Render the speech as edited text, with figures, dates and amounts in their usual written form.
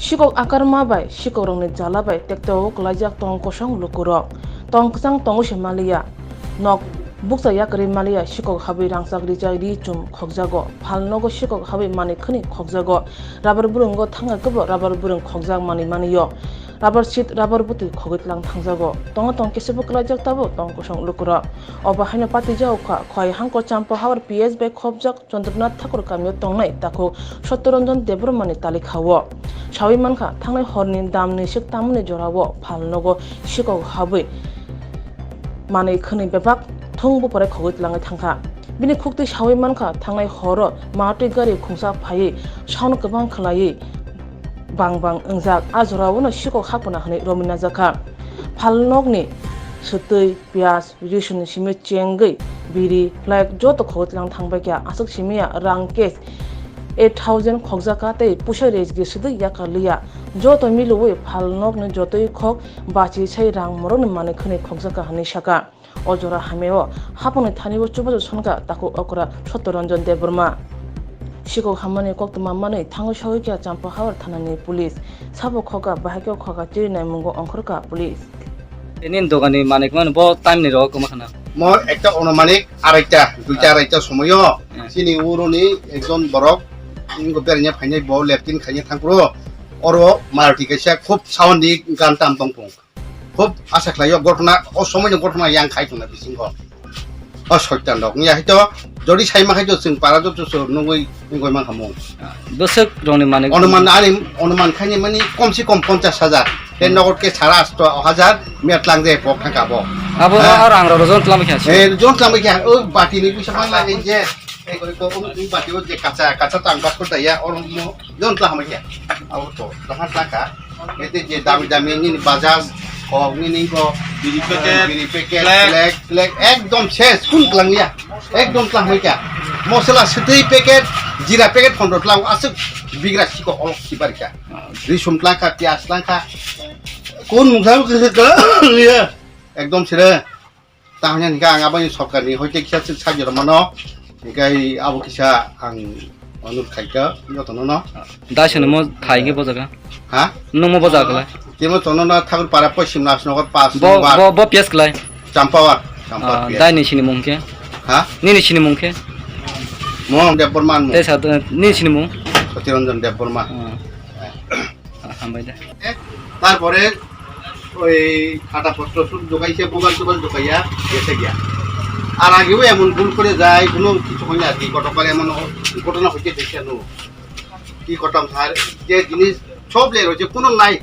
Shikok akar mabai, shikok rong ni jalabai, tekto kelajak tong kosong lukurok. Tong kesang tong Malia. Nok buksa yakari Malia shikok habi rangsak rijai di cum khokjago. Palnogo shikok habi mani khani khokjago. Rabar burunggo thanga kebo rabar burung khokjak mani yo. Rabar sit rabar buti khogitlang thangjago. Tong kesebo kelajak tabo tong kosong lukurok. Oba haino pati jau kha khoi hangko champo hawar PS bai khobjak Chandranath Thakur kamyo tongnai tako Sottoranjan Debromani talikhawo. Shawi manka thangnai horni damni sik tamni jorawo phalnogo shikok habi mani khani bebak thungbu pore khogitlangai thangkha bini khukti shawi manka thangnai horo maati gari khungsa phai shaun kabang khlai bang engjak ajorawo no shikok hapuna hani romina jakha phalnokni sutui pias rishun simi chengai biri like joto khogitlang thangba kya asuk simia rangkes 8,000 khokjaka tei pusha rejgi sidu yakaliya joto miluwe phalnok ne jotoi khok bachi sei rang moroni mane khune khokjaka hani saka ojora hameo hapone thanibo chubajo sonka tako okra Sottoranjan Debroma shikok hamane koktuma mane thango shoikya champa hawar thanani police sabo khoka bahakyo khoka chirinai mungo onkhorka police এনিন দোকানি মানে কোন ব time নি rock makhana ম একটা অনুমানিক আড়াইটা দুইটা আড়াইটা সময়ও সিনি উরনি একজন বরক ইনগো পেরিয়া ফাইনাই ব লেফটিন খাইয়া থাকরো অর মারুতি কাইসা খুব সাউন্ডি গান টাম তংপং খুব আশা খাইও ঘটনা ও সময়নি ঘটনা ইয়াং খাইতনা বিসিংহ ও সত্যান দক নিয়া হয়তো যদি সাইমা খাইতো जों পারা যত নগই নগই মান খামু বসক রনি মানে অনুমান খাইনি মানে কমসে কম 50,000 তে নগদ কে ছাড়া 100,000 মেটলাং দে পক থাকাবো আবো আর আং রজন তলাম খাসি এ জন তলাম কি ও বাটিনি পয়সা মাংলা এই যে এই করে তো ওই বাটিও যে কাঁচা টাং বাস করতে ইয়া ওর জন তলাম কি আও তো তখন টাকা এতে যে দামি নি বাজাজ নি কো বিড়ি প্যাকেট ফ্ল্যাগ একদম শেষ কোন ক্লাংলিয়া একদম ক্লাং হইকা মশলা সেতেই প্যাকেট জিরা প্যাকেট 15 ক্লাং আছে বিগ্রা সিকো অলক সিবারিকা রিসুম ক্লাংকা পিয়াজ ক্লাংকা কোন মুখাও কইছে লিয়া একদম ছেড়ে তাহলে নিকা আং আবাই সরকারনি হইতে কিসা সাহায্য মানো নিকাই আবু কিসা আং অনুরোধ খাইকা যতন ন দাইছনে ম খাইগে বজাগা হ্যাঁ নম বজাগলা তেমন তননা ঠাকুর পাড়া পশ্চিম নাসনগর 5 ব পিয়াস গলাই চাম্পাওয়ার দাই নিছিনি মুংকে হ্যাঁ নিছিনি মুংকে মম দেববর্মা তে সাদ নিছিনি মুং সত্যরঞ্জন দেববর্মা হামবাই দা তারপরে ওই খাতাপত্র সব জোগাইছে মোবাইল টোবাইল জোগাইয়া গেছে গিয়া আর আগেও এমন ভুল করে যায় কোনো কিছু হয় না কি গতকাল এমন ঘটনা হচ্ছে দেখে কি করতাম স্যার যে জিনিস সব লে রয়েছে কোনো নাই